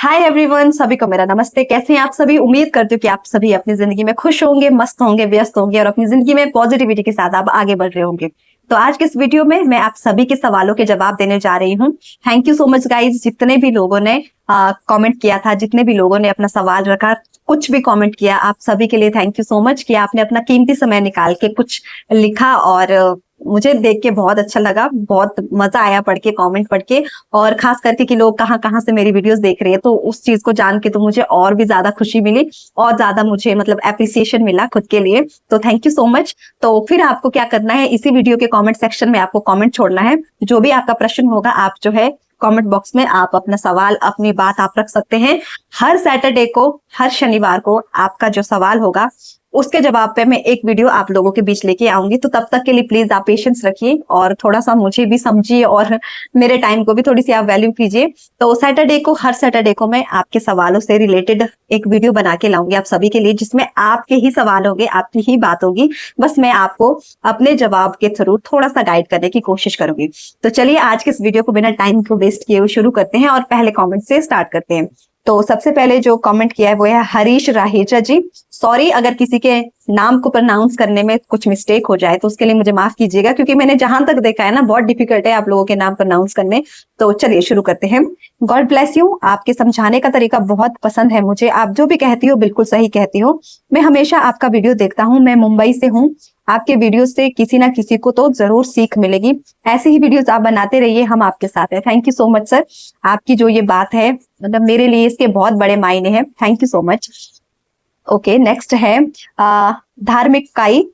Hi everyone, सभी को मेरा नमस्ते। कैसे हैं आप सभी? उम्मीद करती हूँ कि आप सभी अपनी जिंदगी में खुश होंगे, मस्त होंगे, व्यस्त होंगे और अपनी जिंदगी में पॉजिटिविटी के साथ आप आगे बढ़ रहे होंगे। तो आज के इस वीडियो में मैं आप सभी के सवालों के जवाब देने जा रही हूँ। Thank you so much guys, जितने भी लोगों ने कमेंट किया था, जितने भी लोगों ने अपना सवाल रखा, कुछ भी कमेंट किया, आप सभी के लिए थैंक यू सो मच कि आपने अपना कीमती समय निकाल के कुछ लिखा। और मुझे देख के बहुत अच्छा लगा, बहुत मजा आया पढ़ के, कमेंट पढ़ के। और खास करके कि लोग कहाँ कहाँ से मेरी वीडियोस देख रहे हैं, तो उस चीज को जान के तो मुझे और भी ज्यादा खुशी मिली और ज्यादा मुझे मतलब एप्रिसिएशन मिला खुद के लिए। तो थैंक यू सो मच। तो फिर आपको क्या करना है, इसी वीडियो के कमेंट सेक्शन में आपको कमेंट छोड़ना है। जो भी आपका प्रश्न होगा, आप जो है कमेंट बॉक्स में आप अपना सवाल, अपनी बात आप रख सकते हैं। हर सैटरडे को, हर शनिवार को आपका जो सवाल होगा उसके जवाब पे मैं एक वीडियो आप लोगों के बीच लेके आऊंगी। तो तब तक के लिए प्लीज आप पेशेंस रखिए और थोड़ा सा मुझे भी समझिए और मेरे टाइम को भी थोड़ी सी आप वैल्यू कीजिए। तो सैटरडे को, हर सैटरडे को मैं आपके सवालों से रिलेटेड एक वीडियो बना के लाऊंगी आप सभी के लिए, जिसमें आपके ही सवाल होंगे, आपकी ही बात होगी। बस मैं आपको अपने जवाब के थ्रू थोड़ा सा गाइड करने की कोशिश करूंगी। तो चलिए आज के इस वीडियो को बिना टाइम को वेस्ट किए हुए शुरू करते हैं और पहले कमेंट से स्टार्ट करते हैं। तो सबसे पहले जो कमेंट किया है वो है हरीश राहेजा जी। सॉरी अगर किसी के नाम को प्रोनाउंस करने में कुछ मिस्टेक हो जाए तो उसके लिए मुझे माफ कीजिएगा, क्योंकि मैंने जहां तक देखा है ना, बहुत डिफिकल्ट है आप लोगों के नाम प्रोनाउंस करने। तो चलिए शुरू करते हैं। गॉड ब्लेस यू, आपके समझाने का तरीका बहुत पसंद है मुझे। आप जो भी कहती हो बिल्कुल सही कहती हो। मैं हमेशा आपका वीडियो देखता हूँ। मैं मुंबई से हूँ। आपके वीडियो से किसी ना किसी को तो जरूर सीख मिलेगी। ऐसे ही वीडियोस आप बनाते रहिए, हम आपके साथ हैं। Thank you so much sir. आपकी जो ये बात है, मतलब मेरे लिए इसके बहुत बड़े मायने हैं। Thank you so much. Okay, next है धार्मिक काई।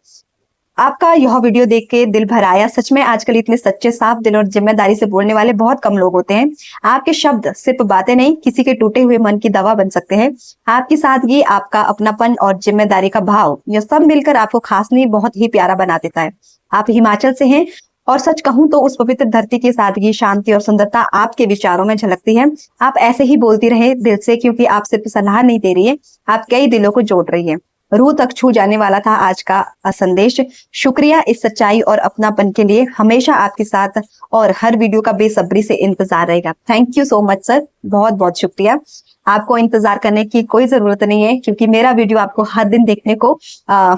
आपका यह वीडियो देख के दिल भर आया। सच में आजकल इतने सच्चे, साफ दिल और जिम्मेदारी से बोलने वाले बहुत कम लोग होते हैं। आपके शब्द सिर्फ बातें नहीं, किसी के टूटे हुए मन की दवा बन सकते हैं। आपकी सादगी, आपका अपनापन और जिम्मेदारी का भाव, यह सब मिलकर आपको खास नहीं, बहुत ही प्यारा बना देता है। आप हिमाचल से हैं और सच कहूं तो उस पवित्र धरती की सादगी, शांति और सुंदरता आपके विचारों में झलकती है। आप ऐसे ही बोलती रहे दिल से, क्योंकि आप सिर्फ सलाह नहीं दे रही है, आप कई दिलों को जोड़ रही है। रूह तक छू जाने वाला था आज का संदेश। शुक्रिया इस सच्चाई और अपनापन के लिए। हमेशा आपके साथ और हर वीडियो का बेसब्री से इंतजार रहेगा। Thank you so much sir, बहुत बहुत शुक्रिया। आपको इंतजार करने की कोई जरूरत नहीं है, क्योंकि मेरा वीडियो आपको हर दिन देखने को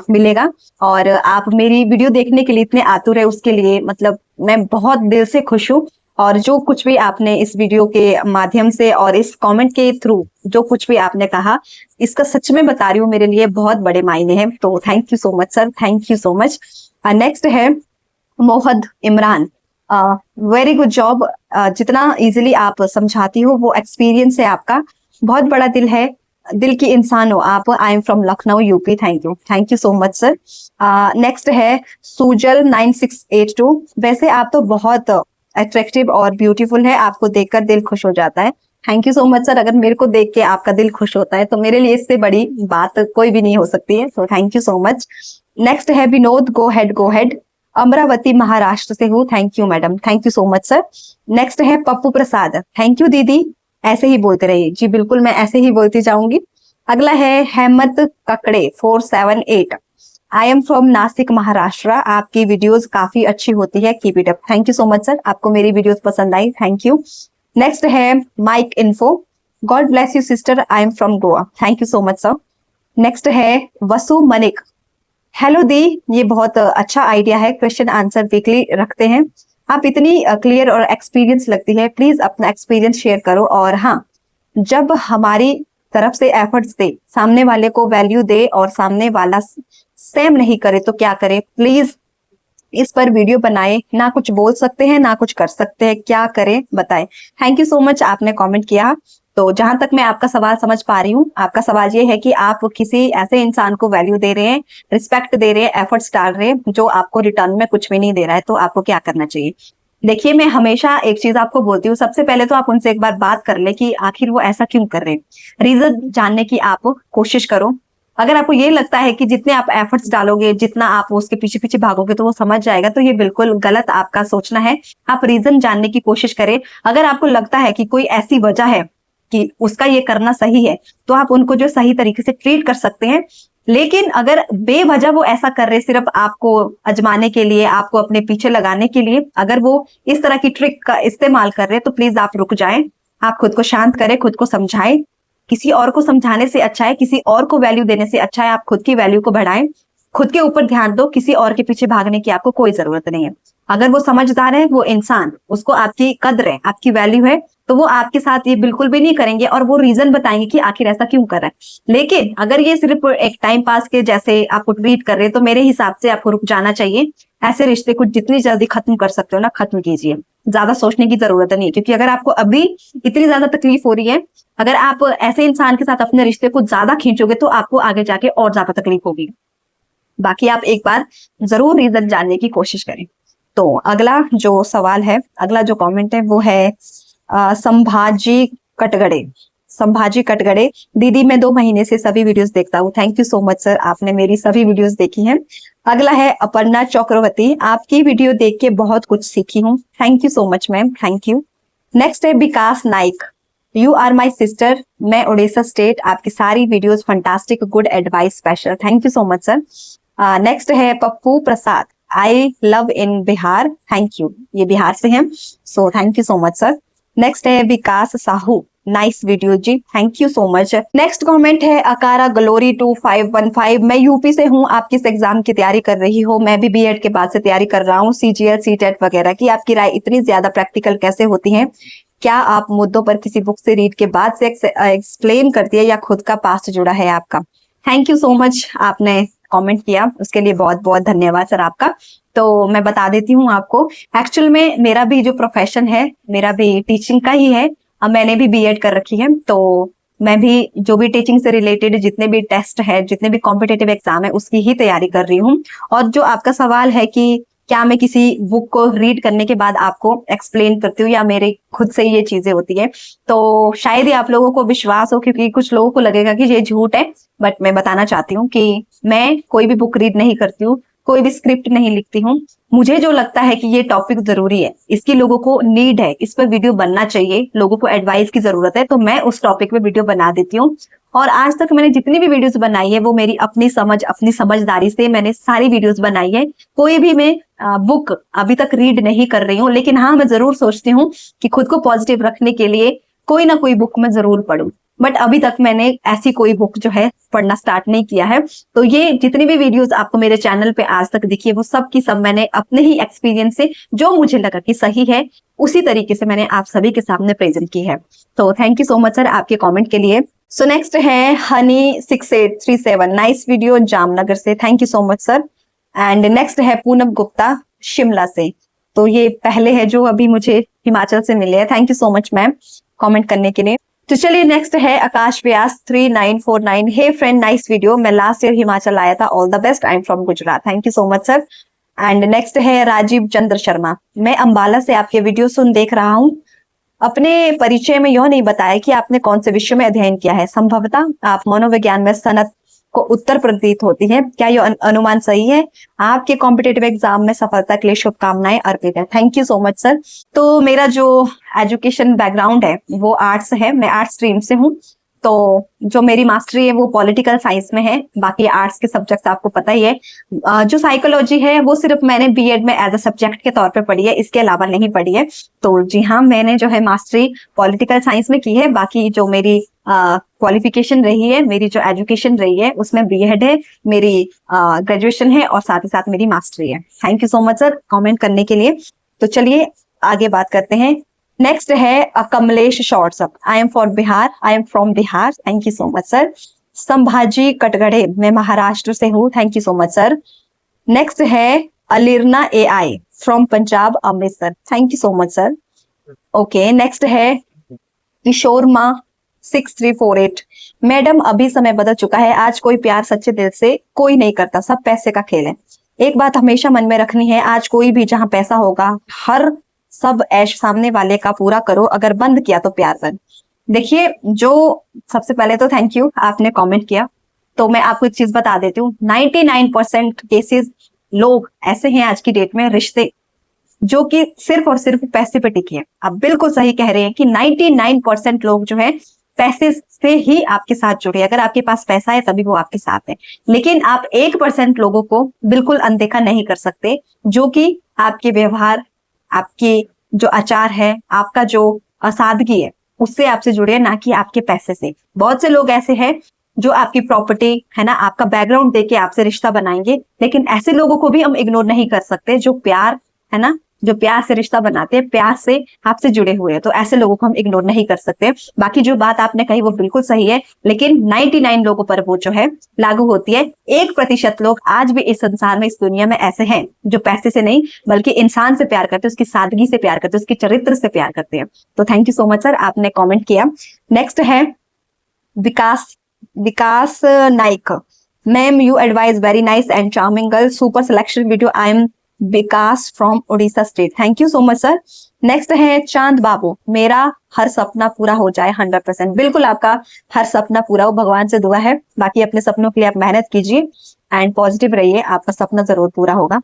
मिलेगा। और आप मेरी वीडियो देखने के लिए इतने आतुर है, उसके लिए मतलब मैं बहुत दिल से खुश हूँ। और जो कुछ भी आपने इस वीडियो के माध्यम से और इस कमेंट के थ्रू जो कुछ भी आपने कहा, इसका सच में बता रही हूँ, मेरे लिए बहुत बड़े मायने हैं। तो thank you so much sir, thank you so much. Next है Mohd Imran. Very good job. जितना इजीली आप समझाती हो, वो एक्सपीरियंस है आपका। बहुत बड़ा दिल है, दिल की इंसान हो आप। आई am from Lucknow UP. Thank you so much sir. Next है सुजल 9682। वैसे आप तो बहुत अट्रैक्टिव और ब्यूटीफुल है, आपको देखकर दिल खुश हो जाता है। Thank you so much sir. अगर मेरे को देख के आपका दिल खुश होता है तो मेरे लिए इससे बड़ी बात कोई भी नहीं हो सकती है। तो thank you so much. Next है विनोद, गो हेड। अमरावती महाराष्ट्र से हूँ। Thank you madam, thank you so much sir. Next है पप्पू प्रसाद। थैंक यू दीदी, ऐसे ही बोलते रहिए। जी बिल्कुल, मैं ऐसे ही बोलती जाऊंगी। अगला है Hemant Kakade 478। I am from Nashik Maharashtra. आपकी वीडियोस काफी अच्छी होती है, keep it up. Thank you so much sir, आपको मेरी वीडियोस पसंद आई, थैंक यू। नेक्स्ट है Mike info. God bless you sister, I am from Goa. Thank you so much sir. Next है वसु मनिक। हेलो दी, ये बहुत अच्छा आइडिया है, क्वेश्चन आंसर वीकली रखते हैं। आप इतनी क्लियर और एक्सपीरियंस लगती है, प्लीज अपना एक्सपीरियंस शेयर करो। और हाँ, जब हमारी तरफ से एफर्ट्स दे, सामने वाले को वैल्यू दे और सामने वाला सेम नहीं करे तो क्या करे, प्लीज इस पर वीडियो बनाए। ना कुछ बोल सकते हैं, ना कुछ कर सकते हैं, क्या करें बताएं। थैंक यू सो मच, आपने कमेंट किया। तो जहां तक मैं आपका सवाल समझ पा रही हूँ, आपका सवाल ये है कि आप किसी ऐसे इंसान को वैल्यू दे रहे हैं, रिस्पेक्ट दे रहे हैं, एफर्ट्स डाल रहे हैं, जो आपको रिटर्न में कुछ भी नहीं दे रहा है, तो आपको क्या करना चाहिए। देखिए, मैं हमेशा एक चीज आपको बोलती हूँ, सबसे पहले तो आप उनसे एक बार बात कर ले कि आखिर वो ऐसा क्यों कर रहे हैं, रीजन जानने की आप कोशिश करो। अगर आपको ये लगता है कि जितने आप एफर्ट्स डालोगे, जितना आप उसके पीछे पीछे भागोगे तो वो समझ जाएगा, तो ये बिल्कुल गलत आपका सोचना है। आप रीजन जानने की कोशिश करें। अगर आपको लगता है कि कोई ऐसी वजह है कि उसका ये करना सही है, तो आप उनको जो सही तरीके से ट्रीट कर सकते हैं। लेकिन अगर बेवजह वो ऐसा कर रहे, सिर्फ आपको आजमाने के लिए, आपको अपने पीछे लगाने के लिए, अगर वो इस तरह की ट्रिक का इस्तेमाल कर रहे हैं, तो प्लीज आप रुक जाएं। आप खुद को शांत करें, खुद को समझाएं। किसी और को समझाने से अच्छा है, किसी और को वैल्यू देने से अच्छा है आप खुद की वैल्यू को बढ़ाएं, खुद के ऊपर ध्यान दो। किसी और के पीछे भागने की आपको कोई जरूरत नहीं है। अगर वो समझदार है, वो इंसान, उसको आपकी कद्र है, आपकी वैल्यू है, तो वो आपके साथ ये बिल्कुल भी नहीं करेंगे और वो रीजन बताएंगे कि आखिर ऐसा क्यों कर रहा है। लेकिन अगर ये सिर्फ एक टाइम पास के जैसे आपको ट्रीट कर रहे हैं, तो मेरे हिसाब से आपको रुक जाना चाहिए। ऐसे रिश्ते को जितनी जल्दी खत्म कर सकते हो ना, खत्म कीजिए। ज्यादा सोचने की जरूरत नहीं है, क्योंकि अगर आपको अभी इतनी ज्यादा तकलीफ हो रही है, अगर आप ऐसे इंसान के साथ अपने रिश्ते को ज्यादा खींचोगे तो आपको आगे जाके और ज्यादा तकलीफ होगी। बाकी आप एक बार जरूर रीजन जानने की कोशिश करें। तो अगला जो सवाल है, अगला जो कमेंट है वो है संभाजी कटगड़े। संभाजी कटगड़े, दीदी मैं 2 महीने से सभी वीडियोस देखता हूँ। Thank you so much sir, आपने मेरी सभी वीडियोस देखी हैं। अगला है अपर्णा चक्रवर्ती, आपकी वीडियो देख के बहुत कुछ सीखी हूँ। Thank you so much ma'am, thank you. Next है Vikas Naik, you are my sister, मैं उड़ीसा स्टेट, आपकी सारी videos fantastic, good advice special. Thank you so much sir. Next है Pappu Prasad, I love in Bihar, thank you, ये बिहार से हैं, so thank you so much sir. Next है Vikas Sahu, nice video ji, thank you so much. Next comment है Akara glory 2515, मैं UP से हूँ, आप किस एग्जाम की तैयारी कर रही हो? मैं भी बीएड के बाद से तैयारी कर रहा हूँ, सीजीएल सीटेट वगैरह की। आपकी राय इतनी ज्यादा प्रैक्टिकल कैसे होती है? क्या आप मुद्दों पर किसी बुक से रीड के बाद से एक्सप्लेन करती है या खुद का पास्ट जुड़ा है आपका? थैंक यू सो मच, आपने कमेंट किया उसके लिए बहुत बहुत धन्यवाद सर आपका। तो मैं बता देती हूँ आपको, एक्चुअल में मेरा भी जो प्रोफेशन है, मेरा भी टीचिंग का ही है। अब मैंने भी बीएड कर रखी है, तो मैं भी जो भी टीचिंग से रिलेटेड जितने भी टेस्ट है, जितने भी कॉम्पिटेटिव एग्जाम है, उसकी ही तैयारी कर रही हूँ। और जो आपका सवाल है कि क्या मैं किसी बुक को रीड करने के बाद आपको एक्सप्लेन करती हूँ या मेरे खुद से ये चीजें होती है, तो शायद ही आप लोगों को विश्वास हो, क्योंकि कुछ लोगों को लगेगा कि ये झूठ है। बट मैं बताना चाहती हूँ कि मैं कोई भी बुक रीड नहीं करती हूँ, कोई भी स्क्रिप्ट नहीं लिखती हूँ। मुझे जो लगता है कि ये टॉपिक जरूरी है, इसकी लोगों को नीड है, इस पर वीडियो बनना चाहिए, लोगों को एडवाइस की जरूरत है, तो मैं उस टॉपिक पे वीडियो बना देती हूँ। और आज तक मैंने जितनी भी वीडियोस बनाई है वो मेरी अपनी समझ, अपनी समझदारी से मैंने सारी वीडियोस बनाई है। कोई भी मैं बुक अभी तक रीड नहीं कर रही हूँ, लेकिन हाँ मैं जरूर सोचती हूँ कि खुद को पॉजिटिव रखने के लिए कोई ना कोई बुक मैं जरूर पढूं। बट अभी तक मैंने ऐसी कोई बुक जो है पढ़ना स्टार्ट नहीं किया है। तो ये जितनी भी वीडियोस आपको मेरे चैनल पे आज तक दिखी है, वो सब की सब मैंने अपने ही एक्सपीरियंस से जो मुझे लगा कि सही है, उसी तरीके से मैंने आप सभी के सामने प्रेजेंट की है। तो thank you so much sir आपके कॉमेंट के लिए। सो नेक्स्ट है हनी 6837, नाइस वीडियो जामनगर से, thank you so much sir. And next है पूनम गुप्ता शिमला से, तो ये पहले है जो अभी मुझे हिमाचल से मिले हैं। Thank you so much ma'am comment करने के लिए। तो चलिए नेक्स्ट है आकाश व्यास 3949, हे फ्रेंड नाइस वीडियो, मैं लास्ट ईयर हिमाचल आया था, all the best, I am from Gujarat, thank you so much sir. And next है राजीव चंद्र शर्मा, मैं अंबाला से आपके वीडियो सुन देख रहा हूँ। अपने परिचय में यह नहीं बताया कि आपने कौन से विषय में अध्ययन किया है, संभवतः आप मनोविज्ञान में स्नातक को उत्तर प्रतीत होती है, क्या यह अनुमान सही है? आपके कॉम्पिटेटिव एग्जाम में सफलता के लिए शुभकामनाएं अर्पित है, thank you so much sir. तो मेरा जो एजुकेशन बैकग्राउंड है वो आर्ट्स है, मैं आर्ट्स स्ट्रीम से हूँ। तो जो मेरी मास्टरी है वो पॉलिटिकल साइंस में है, बाकी आर्ट्स के सब्जेक्ट आपको पता ही है। जो साइकोलॉजी है वो सिर्फ मैंने बीएड में एज अ सब्जेक्ट के तौर पे पढ़ी है, इसके अलावा नहीं पढ़ी है। तो जी हाँ, मैंने जो है मास्टरी पॉलिटिकल साइंस में की है, बाकी जो मेरी क्वालिफिकेशन रही है, मेरी जो एजुकेशन रही है उसमें बीएड है, मेरी ग्रेजुएशन है और साथ ही साथ मेरी मास्टरी है। Thank you so much sir comment करने के लिए। तो चलिए आगे बात करते हैं। नेक्स्ट है Kamlesh shorts up, I am for Bihar, I am from Bihar, thank you so much sir. Sambhaji Katgade, मैं महाराष्ट्र से हूँ, thank you so much sir. Next है अलिरना AI from Punjab Amritsar, thank you so much sir. Okay, next है किशोर माँ 6348, मैडम अभी समय बदल चुका है, आज कोई प्यार सच्चे दिल से कोई नहीं करता, सब पैसे का खेल है। एक बात हमेशा मन में रखनी है, आज कोई भी जहां पैसा होगा, हर सब ऐश सामने वाले का पूरा करो, अगर बंद किया तो प्यार बंद। देखिए, जो सबसे पहले तो थैंक यू, आपने कमेंट किया। तो मैं आपको एक चीज बता देती हूँ, 99% केसेस लोग ऐसे हैं आज की डेट में, रिश्ते जो कि सिर्फ और सिर्फ पैसे पे टिके हैं। आप बिल्कुल सही कह रहे हैं कि 99% लोग जो है पैसे से ही आपके साथ जुड़े, अगर आपके पास पैसा है तभी वो आपके साथ है। लेकिन आप 1% लोगों को बिल्कुल अनदेखा नहीं कर सकते, जो कि आपके व्यवहार, आपके जो आचार है, आपका जो सादगी है, उससे आपसे जुड़े, ना कि आपके पैसे से। बहुत से लोग ऐसे हैं जो आपकी प्रॉपर्टी है ना, आपका बैकग्राउंड देके आपसे रिश्ता बनाएंगे, लेकिन ऐसे लोगों को भी हम इग्नोर नहीं कर सकते जो प्यार है ना, जो प्यार से रिश्ता बनाते हैं, प्यार से आपसे जुड़े हुए हैं, तो ऐसे लोगों को हम इग्नोर नहीं कर सकते। बाकी जो बात आपने कही वो बिल्कुल सही है, लेकिन 99 लोगों पर वो जो है लागू होती है। 1% लोग आज भी इस संसार में, इस दुनिया में ऐसे हैं जो पैसे से नहीं बल्कि इंसान से प्यार करते हैं, उसकी सादगी से प्यार करते हैं, उसके चरित्र से प्यार करते हैं। तो thank you so much sir, आपने कॉमेंट किया। नेक्स्ट है Vikas Vikas Naik. Ma'am you advice very nice and charming girl, super selection video. I am Vikas from Orissa state, thank you so much sir. Next है चांद बाबू, मेरा हर सपना पूरा हो जाए 100%। बिल्कुल आपका हर सपना पूरा हो, भगवान से दुआ है। बाकी अपने सपनों के लिए आप मेहनत कीजिए एंड पॉजिटिव रहिए, आपका सपना जरूर पूरा होगा।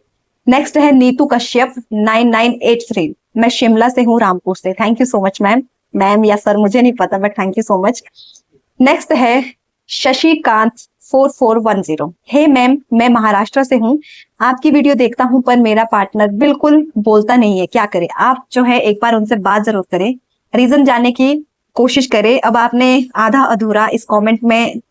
नेक्स्ट है नीतू कश्यप 9983, मैं शिमला से हूँ, रामपुर से। Thank you so much ma'am. Ma'am या सर मुझे नहीं पता, but thank you so much. Next है शशिकांत 4410, हे मैम मैं महाराष्ट्र से हूँ, आपकी वीडियो देखता हूँ पर मेरा पार्टनर बिल्कुल बोलता नहीं है, क्या करे? आप जो है एक बार उनसे बात जरूर करें, रीजन जानने की कोशिश करें। अब आपने आधा अधूरा इस कमेंट में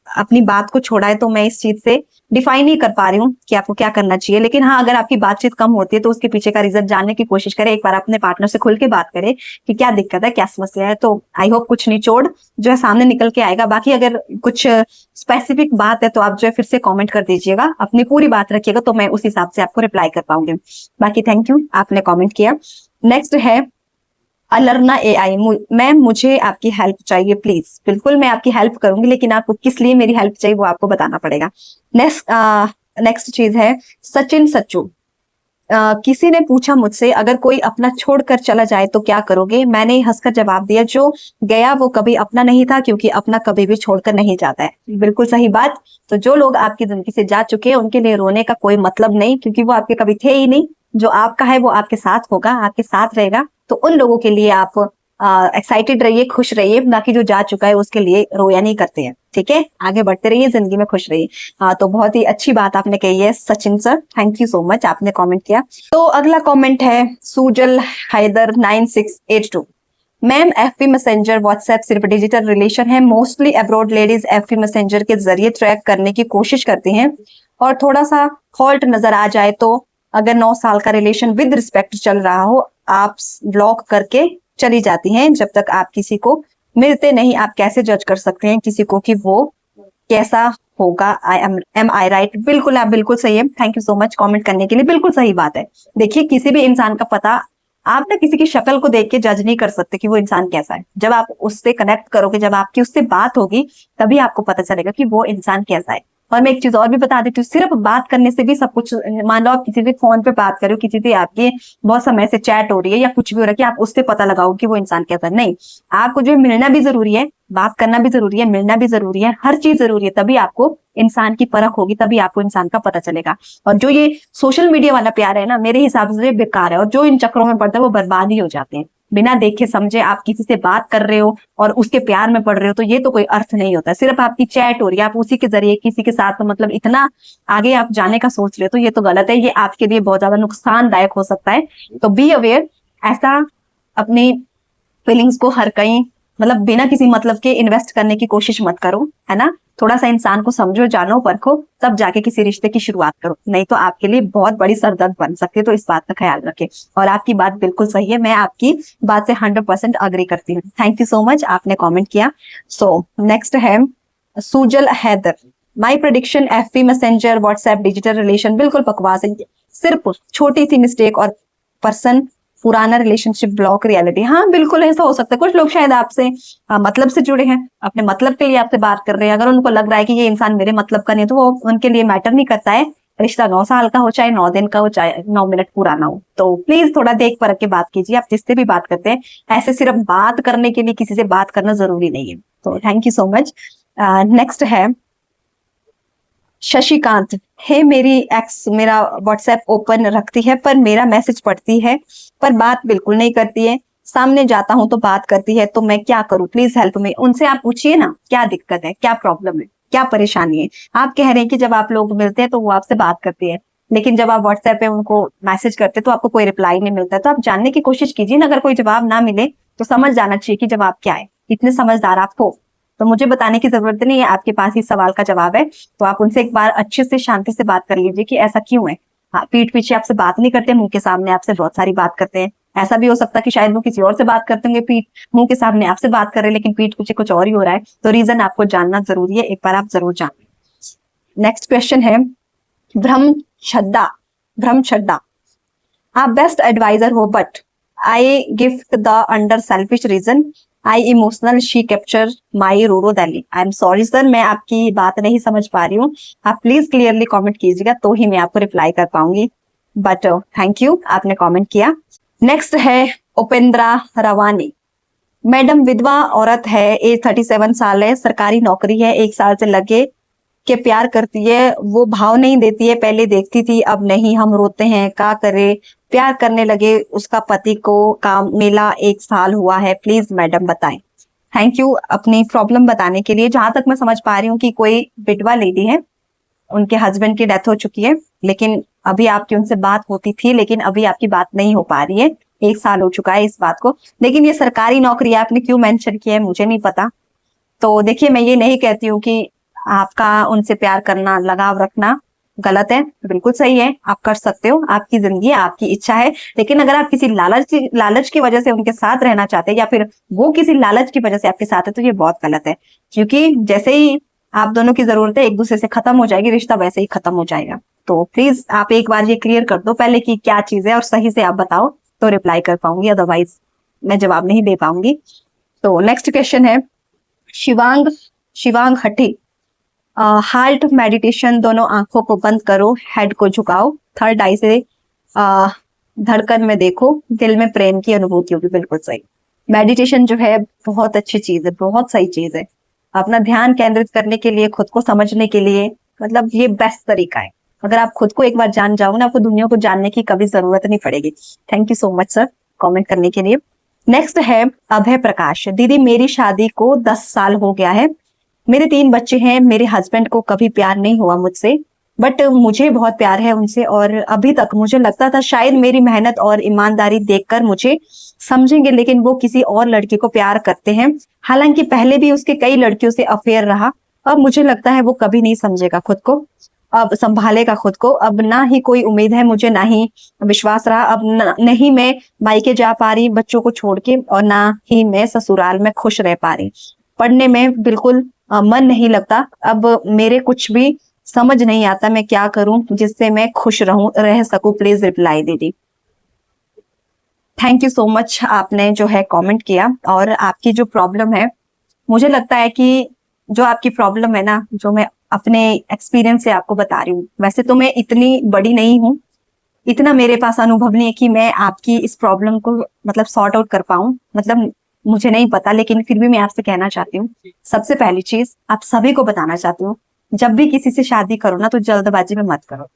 अपनी बात को छोड़ा है, तो मैं इस चीज से डिफाइन नहीं कर पा रही हूँ कि आपको क्या करना चाहिए। लेकिन हाँ, अगर आपकी बातचीत कम होती है तो उसके पीछे का रीजन जानने की कोशिश करें। एक बार अपने पार्टनर से खुल के बात करें कि क्या दिक्कत है, क्या समस्या है, तो आई होप कुछ निचोड़ जो है सामने निकल के आएगा। बाकी अगर कुछ स्पेसिफिक बात है तो आप जो है फिर से कॉमेंट कर दीजिएगा, अपनी पूरी बात रखिएगा, तो मैं उस हिसाब से आपको रिप्लाई कर पाऊंगी। बाकी थैंक यू, आपने कॉमेंट किया। नेक्स्ट है अलरना AI, मैम मुझे आपकी हेल्प चाहिए प्लीज। बिल्कुल मैं आपकी हेल्प करूंगी, लेकिन आपको किस लिए मेरी हेल्प चाहिए वो आपको बताना पड़ेगा। नेक्स्ट चीज है सचिन सच्चू, किसी ने पूछा मुझसे अगर कोई अपना छोड़कर चला जाए तो क्या करोगे? मैंने हंसकर जवाब दिया, जो गया वो कभी अपना नहीं था, क्योंकि अपना कभी भी छोड़कर नहीं जाता है। बिल्कुल सही बात। तो जो लोग आपकी जिंदगी से जा चुके हैं उनके लिए रोने का कोई मतलब नहीं, क्योंकि वो आपके कभी थे ही नहीं। जो आपका है वो आपके साथ होगा, आपके साथ रहेगा। तो उन लोगों के लिए आप एक्साइटेड रहिए, खुश रहिए। बाकी जो जा चुका है उसके लिए रोया नहीं करते हैं। ठीक है, आगे बढ़ते रहिए, जिंदगी में खुश रहिए। तो बहुत ही अच्छी बात आपने कही है Sachin sir, thank you so much, आपने कमेंट किया। तो अगला कमेंट है Sujal Haider 9682, ma'am FB messenger WhatsApp सिर्फ डिजिटल रिलेशन है, mostly abroad ladies FB messenger के जरिए ट्रैक करने की कोशिश करती हैं, और थोड़ा सा फॉल्ट नजर आ जाए तो अगर 9 साल का रिलेशन विद रिस्पेक्ट चल रहा हो, आप ब्लॉक करके चली जाती हैं। जब तक आप किसी को मिलते नहीं, आप कैसे जज कर सकते हैं किसी को कि वो कैसा होगा? एम आई राइट? बिल्कुल, आप बिल्कुल सही है। Thank you so much comment करने के लिए, बिल्कुल सही बात है। देखिए, किसी भी इंसान का पता आप ना किसी की शक्ल को देख के जज नहीं कर सकते कि वो इंसान कैसा है। जब आप उससे कनेक्ट करोगे, जब आपकी उससे बात होगी, तभी आपको पता चलेगा कि वो इंसान कैसा है। और मैं एक चीज और भी बता देती हूँ, सिर्फ बात करने से भी सब कुछ, मान लो आप किसी से फोन पे बात कर रहे हो, किसी से आपकी बहुत समय से चैट हो रही है या कुछ भी हो रहा है, कि आप उससे पता लगाओ कि वो इंसान कैसा है? नहीं, आपको जो मिलना भी जरूरी है, बात करना भी जरूरी है, मिलना भी जरूरी है, हर चीज जरूरी है, तभी आपको इंसान की परख होगी, तभी आपको इंसान का पता चलेगा। और जो ये सोशल मीडिया वाला प्यार है ना, मेरे हिसाब से बेकार है, और जो इन चक्रों में पड़ता है वो बर्बाद ही हो जाते हैं। बिना देखे समझे आप किसी से बात कर रहे हो और उसके प्यार में पड़ रहे हो, तो ये तो कोई अर्थ नहीं होता। सिर्फ आपकी चैट हो रही है, आप उसी के जरिए किसी के साथ मतलब इतना आगे आप जाने का सोच रहे हो, तो ये तो गलत है। ये आपके लिए बहुत ज्यादा नुकसानदायक हो सकता है। तो बी अवेयर, ऐसा अपनी फीलिंग्स को हर कहीं मतलब बिना किसी मतलब के इन्वेस्ट करने की कोशिश मत करो, है ना। थोड़ा सा इंसान को समझो, जानो, परखो, तब जाके किसी रिश्ते की शुरुआत करो, नहीं तो आपके लिए बहुत बड़ी सरदर्द बन सकती है। तो इस बात का ख्याल रखें। और आपकी बात बिल्कुल सही है, मैं आपकी बात से 100% अग्री करती हूँ। थैंक यू सो मच, आपने कॉमेंट किया। सो नेक्स्ट है Sujal Haider, my prediction FB messenger WhatsApp digital relation बिल्कुल बकवास है, सिर्फ छोटी सी मिस्टेक और पर्सन पुराना रिलेशनशिप ब्लॉक रियलिटी। हाँ बिल्कुल ऐसा हो सकता है। कुछ लोग शायद आपसे मतलब से जुड़े हैं, अपने मतलब के लिए आपसे बात कर रहे हैं। अगर उनको लग रहा है कि ये इंसान मेरे मतलब का नहीं है, तो वो उनके लिए मैटर नहीं करता है। रिश्ता 9 साल का हो, चाहे 9 दिन का हो, चाहे 9 मिनट पुराना हो। तो प्लीज थोड़ा देख परख के बात कीजिए। आप जिससे भी बात करते हैं, ऐसे सिर्फ बात करने के लिए किसी से बात करना जरूरी नहीं है। तो thank you so much. Next है शशिकांत, हे मेरी एक्स मेरा व्हाट्सएप ओपन रखती है पर मेरा मैसेज पढ़ती है पर बात बिल्कुल नहीं करती है, सामने जाता हूं तो बात करती है, तो मैं क्या करूं? Please help me. उनसे आप पूछिए ना, क्या दिक्कत है, क्या प्रॉब्लम है, क्या परेशानी है। आप कह रहे हैं कि जब आप लोग मिलते हैं तो वो आपसे बात करती है, लेकिन जब आप व्हाट्सएप पे उनको मैसेज करते हैं तो आपको कोई रिप्लाई नहीं मिलता है। तो आप जानने की कोशिश कीजिए ना, अगर कोई जवाब ना मिले तो समझ जाना चाहिए कि जवाब क्या है। इतने समझदार आप हो तो मुझे बताने की जरूरत नहीं है, आपके पास ही सवाल का जवाब है। तो आप उनसे एक बार अच्छे से शांति से बात कर लीजिए कि ऐसा क्यों है। हाँ, पीठ पीछे आपसे बात नहीं करते, मुंह के सामने आपसे बहुत सारी बात करते हैं। ऐसा भी हो सकता है कि शायद वो किसी और से बात करते होंगे, पीठ मुंह के सामने आपसे बात कर रहे हैं, लेकिन पीठ पीछे कुछ और ही हो रहा है। तो रीजन आपको जानना जरूरी है, एक बार आप जरूर जान। नेक्स्ट क्वेश्चन है ब्रह्मश्रद्धा। ब्रह्मश्रद्धा, आप बेस्ट एडवाइजर हो but I gift the under selfish reason I emotional she capture my rural daily. I am sorry sir, मैं आपकी बात नहीं समझ पा रही हूँ। आप प्लीज क्लियरली कमेंट कीजिएगा तो ही मैं आपको रिप्लाई कर पाऊंगी। बट थैंक यू, आपने कमेंट किया। नेक्स्ट है उपेंद्रा रवानी। मैडम विधवा औरत है, एज 37 साल है, सरकारी नौकरी है, 1 साल से लगे के प्यार करती है, वो भाव नहीं देती है, पहले देखती थी अब नहीं, हम रोते हैं क्या करे, प्यार करने लगे, उसका पति को काम मिला, 1 साल हुआ है, प्लीज मैडम बताएं। थैंक यू अपनी प्रॉब्लम बताने के लिए। जहां तक मैं समझ पा रही हूँ कि कोई विधवा लेडी है, उनके हस्बैंड की डेथ हो चुकी है, लेकिन अभी आपकी उनसे बात होती थी, लेकिन अभी आपकी बात नहीं हो पा रही है, 1 साल हो चुका है इस बात को। लेकिन ये सरकारी नौकरी आपने क्यों मेंशन किया है मुझे नहीं पता। तो देखिए, मैं ये नहीं कहती हूँ कि आपका उनसे प्यार करना, लगाव रखना गलत है, बिल्कुल सही है, आप कर सकते हो, आपकी जिंदगी है, आपकी इच्छा है। लेकिन अगर आप किसी लालच की वजह से उनके साथ रहना चाहते हैं, या फिर वो किसी लालच की वजह से आपके साथ है, तो ये बहुत गलत है। क्योंकि जैसे ही आप दोनों की जरूरतें एक दूसरे से खत्म हो जाएगी, रिश्ता वैसे ही खत्म हो जाएगा। तो प्लीज आप एक बार ये क्लियर कर दो पहले कि क्या चीज है, और सही से आप बताओ तो रिप्लाई कर पाऊंगी, अदरवाइज मैं जवाब नहीं दे पाऊंगी। तो नेक्स्ट क्वेश्चन है शिवांग शिवांग हठी। हार्ट मेडिटेशन, दोनों आंखों को बंद करो, हेड को झुकाओ, थर्ड आई से धड़कन में देखो, दिल में प्रेम की अनुभूति होगी। बिल्कुल सही। मेडिटेशन जो है बहुत अच्छी चीज है, बहुत सही चीज है। अपना ध्यान केंद्रित करने के लिए, खुद को समझने के लिए, मतलब ये बेस्ट तरीका है। अगर आप खुद को एक बार जान जाओ ना, आपको दुनिया को जानने की कभी जरूरत नहीं पड़ेगी। Thank you so much sir comment करने के लिए। नेक्स्ट है अभय प्रकाश। दीदी मेरी शादी को 10 साल हो गया है, मेरे 3 बच्चे हैं, मेरे हस्बैंड को कभी प्यार नहीं हुआ मुझसे, बट मुझे बहुत प्यार है उनसे, और अभी तक मुझे लगता था शायद मेरी मेहनत और ईमानदारी देखकर मुझे समझेंगे, लेकिन वो किसी और लड़के को प्यार करते हैं। हालांकि पहले भी उसके कई लड़कियों से अफेयर रहा। अब मुझे लगता है वो कभी नहीं समझेगा खुद को, अब संभालेगा खुद को। अब ना ही कोई उम्मीद है मुझे, ना ही विश्वास रहा। अब नहीं मैं मायके जा पा रही बच्चों को छोड़ के, और ना ही मैं ससुराल में खुश रह पा रही। पढ़ने में बिल्कुल मन नहीं लगता। अब मेरे कुछ भी समझ नहीं आता, मैं क्या करूं जिससे मैं खुश रह सकूं। प्लीज रिप्लाई दीदी। थैंक यू सो मच, आपने जो है कमेंट किया। और आपकी जो प्रॉब्लम है, मुझे लगता है कि जो आपकी प्रॉब्लम है ना, जो मैं अपने एक्सपीरियंस से आपको बता रही हूँ, वैसे तो मैं इतनी बड़ी नहीं हूँ, इतना मेरे पास अनुभव नहीं है कि मैं आपकी इस प्रॉब्लम को मतलब सॉर्ट आउट कर पाऊं, मतलब मुझे नहीं पता। लेकिन फिर भी मैं आपसे कहना चाहती हूँ, सबसे पहली चीज आप सभी को बताना चाहती हूँ, जब भी किसी से शादी करो ना, तो जल्दबाजी में मत करो।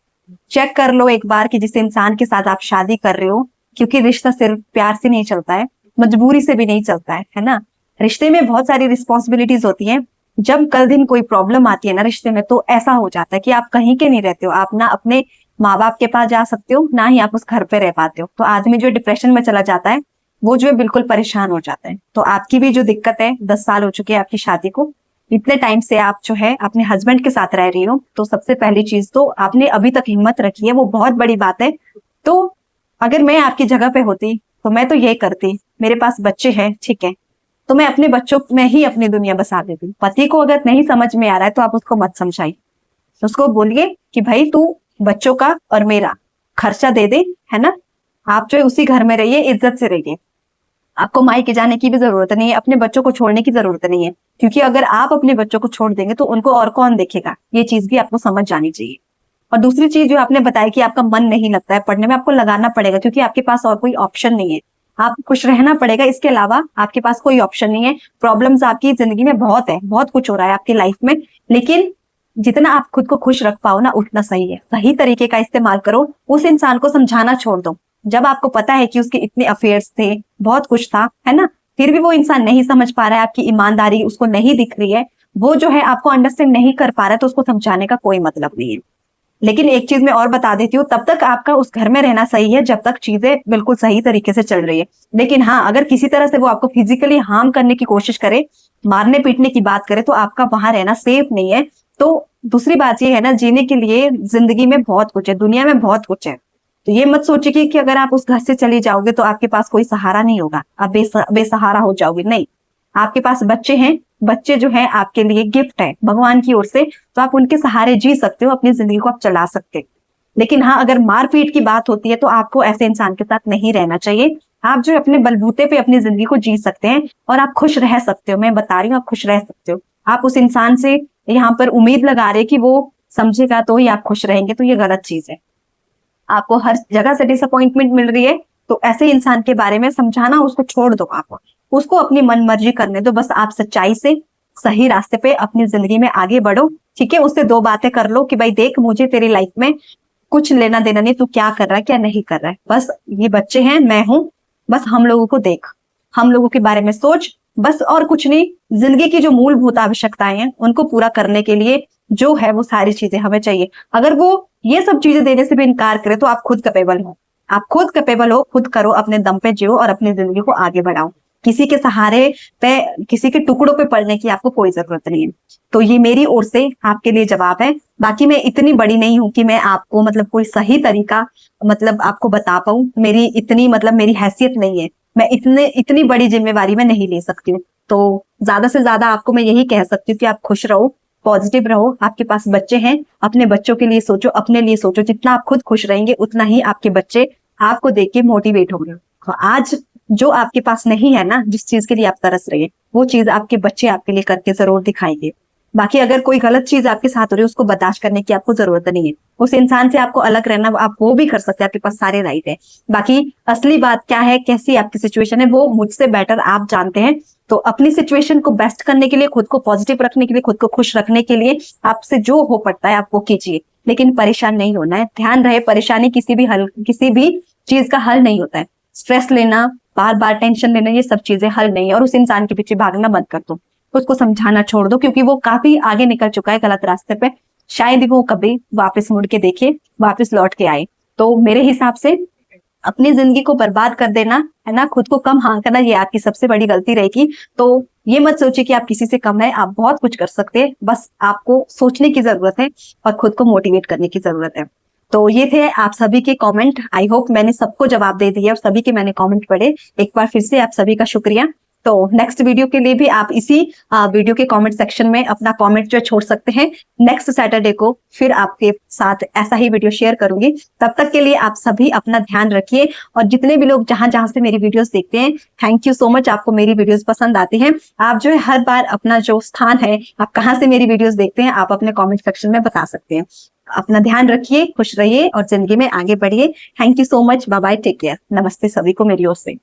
चेक कर लो एक बार कि जिस इंसान के साथ आप शादी कर रहे हो, क्योंकि रिश्ता सिर्फ प्यार से नहीं चलता है, मजबूरी से भी नहीं चलता है ना। रिश्ते में बहुत सारी रिस्पॉन्सिबिलिटीज होती हैं। जब कल दिन कोई प्रॉब्लम आती है ना रिश्ते में, तो ऐसा हो जाता है कि आप कहीं के नहीं रहते हो। आप ना अपने माँ बाप के पास जा सकते हो, ना ही आप उस घर पे रह पाते हो। तो आदमी जो डिप्रेशन में चला जाता है, वो जो है बिल्कुल परेशान हो जाता है। तो आपकी भी जो दिक्कत है, 10 साल हो चुके हैं आपकी शादी को, इतने टाइम से आप जो है अपने हस्बैंड के साथ रह रही हो, तो सबसे पहली चीज तो आपने अभी तक हिम्मत रखी है, वो बहुत बड़ी बात है। तो अगर मैं आपकी जगह पे होती तो मैं तो ये करती, मेरे पास बच्चे हैं ठीक है, तो मैं अपने बच्चों में ही अपनी दुनिया बसा देती। पति को अगर नहीं समझ में आ रहा है तो आप उसको मत समझाइए, उसको बोलिए कि भाई तू बच्चों का और मेरा खर्चा दे दे, है ना। आप जो है उसी घर में रहिए, इज्जत से रहिए। आपको मायके जाने की भी जरूरत नहीं है, अपने बच्चों को छोड़ने की जरूरत नहीं है, क्योंकि अगर आप अपने बच्चों को छोड़ देंगे तो उनको और कौन देखेगा। ये चीज भी आपको समझ जानी चाहिए। और दूसरी चीज जो आपने बताया कि आपका मन नहीं लगता है पढ़ने में, आपको लगाना पड़ेगा, क्योंकि आपके पास और कोई ऑप्शन नहीं है। आप खुश रहना पड़ेगा, इसके अलावा आपके पास कोई ऑप्शन नहीं है। प्रॉब्लम्स आपकी जिंदगी में बहुत है, बहुत कुछ हो रहा है आपकी लाइफ में, लेकिन जितना आप खुद को खुश रख पाओ ना, उतना सही है। सही तरीके का इस्तेमाल करो। उस इंसान को समझाना छोड़ दो। जब आपको पता है कि उसके इतने अफेयर्स थे, बहुत कुछ था, है ना, फिर भी वो इंसान नहीं समझ पा रहा है, आपकी ईमानदारी उसको नहीं दिख रही है, वो जो है आपको अंडरस्टैंड नहीं कर पा रहा है, तो उसको समझाने का कोई मतलब नहीं है। लेकिन एक चीज मैं और बता देती हूँ, तब तक आपका उस घर में रहना सही है जब तक चीजें बिल्कुल सही तरीके से चल रही है। लेकिन हाँ, अगर किसी तरह से वो आपको फिजिकली हार्म करने की कोशिश करे, मारने पीटने की बात करे, तो आपका वहां रहना सेफ नहीं है। तो दूसरी बात ये है ना, जीने के लिए जिंदगी में बहुत कुछ है, दुनिया में बहुत कुछ है। तो ये मत सोचिए कि अगर आप उस घर से चली जाओगे तो आपके पास कोई सहारा नहीं होगा, आप बेसहारा हो जाओगे। नहीं, आपके पास बच्चे हैं, बच्चे जो है आपके लिए गिफ्ट है भगवान की ओर से, तो आप उनके सहारे जी सकते हो, अपनी जिंदगी को आप चला सकते हो। लेकिन हाँ, अगर मारपीट की बात होती है तो आपको ऐसे इंसान के साथ नहीं रहना चाहिए। आप जो अपने बलबूते पे अपनी जिंदगी को जी सकते हैं और आप खुश रह सकते हो, मैं बता रही हूँ, आप खुश रह सकते हो। आप उस इंसान से यहाँ पर उम्मीद लगा रहे कि वो समझेगा तो ही आप खुश रहेंगे, तो ये गलत चीज है। आपको हर जगह से डिसअपॉइंटमेंट मिल रही है, तो ऐसे इंसान के बारे में समझाना उसको छोड़ दो, आप उसको अपनी मन मर्जी करने दो। बस आप सच्चाई से सही रास्ते पे अपनी जिंदगी में आगे बढ़ो, ठीक है। उससे दो बातें कर लो कि भाई देख, मुझे तेरी लाइफ में कुछ लेना देना नहीं, तू क्या कर रहा है क्या नहीं कर रहा है, बस ये बच्चे हैं, मैं हूं, बस हम लोगों को देख, हम लोगों के बारे में सोच, बस और कुछ नहीं। जिंदगी की जो मूलभूत आवश्यकताएं हैं उनको पूरा करने के लिए जो है वो सारी चीजें हमें चाहिए। अगर वो ये सब चीजें देने से भी इनकार करे तो आप खुद कैपेबल हो, आप खुद कैपेबल हो, खुद करो, अपने दम पे जियो और अपनी जिंदगी को आगे बढ़ाओ। किसी के सहारे पे, किसी के टुकड़ों पे पड़ने की आपको कोई जरूरत नहीं है। तो ये मेरी ओर से आपके लिए जवाब है। बाकी मैं इतनी बड़ी नहीं हूं कि मैं आपको मतलब कोई सही तरीका मतलब आपको बता पाऊं, मेरी इतनी मतलब मेरी हैसियत नहीं है, मैं इतनी बड़ी जिम्मेवारी में नहीं ले सकती हूँ। तो ज्यादा से ज्यादा आपको मैं यही कह सकती हूँ कि आप खुश रहो, पॉजिटिव रहो। आपके पास बच्चे हैं, अपने बच्चों के लिए सोचो, अपने लिए सोचो। जितना आप खुद खुश रहेंगे उतना ही आपके बच्चे आपको देख के मोटिवेट होंगे। तो आज जो आपके पास नहीं है ना, जिस चीज के लिए आप तरस रहे हैं, वो चीज आपके बच्चे आपके लिए करके जरूर दिखाएंगे। बाकी अगर कोई गलत चीज आपके साथ हो रही है, उसको बर्दाश्त करने की आपको जरूरत नहीं है। उस इंसान से आपको अलग रहना, आप वो भी कर सकते हैं, आपके पास सारे राइट है। बाकी असली बात क्या है, कैसी आपकी सिचुएशन है, वो मुझसे बेटर आप जानते हैं। तो अपनी सिचुएशन को बेस्ट करने के लिए, खुद को पॉजिटिव रखने के लिए, खुद को खुश रखने के लिए आपसे जो हो पड़ता है आप वो कीजिए, लेकिन परेशान नहीं होना है। ध्यान रहे, परेशानी किसी भी चीज का हल नहीं होता है। स्ट्रेस लेना, बार बार टेंशन लेना, ये सब चीजें हल नहीं है। और उस इंसान के पीछे भागना बंद कर दो, उसको समझाना छोड़ दो, क्योंकि वो काफी आगे निकल चुका है गलत रास्ते पे। शायद वो कभी वापस मुड़ के देखे, वापस लौट के आए। तो मेरे हिसाब से अपनी जिंदगी को बर्बाद कर देना है ना, खुद को कम आंकना, ये आपकी सबसे बड़ी गलती रहेगी। तो ये मत सोचिए कि आप किसी से कम है, आप बहुत कुछ कर सकते हैं, बस आपको सोचने की जरूरत है और खुद को मोटिवेट करने की जरूरत है। तो ये थे आप सभी के कमेंट। आई होप मैंने सबको जवाब दे दिया और सभी के मैंने कमेंट पढ़े। एक बार फिर से आप सभी का शुक्रिया। तो नेक्स्ट वीडियो के लिए भी आप इसी वीडियो के कमेंट सेक्शन में अपना कमेंट जो छोड़ सकते हैं। नेक्स्ट सैटरडे को फिर आपके साथ ऐसा ही वीडियो शेयर करूंगी। तब तक के लिए आप सभी अपना ध्यान रखिए। और जितने भी लोग जहां जहां से मेरी वीडियोस देखते हैं, थैंक यू सो मच, आपको मेरी वीडियोस पसंद आती हैं। आप जो है हर बार अपना जो स्थान है, आप कहाँ से मेरी वीडियोस देखते हैं, आप अपने कॉमेंट सेक्शन में बता सकते हैं। अपना ध्यान रखिए, खुश रहिए और जिंदगी में आगे बढ़िए। Thank you so much, bye bye, take care. नमस्ते सभी को मेरी ओर से।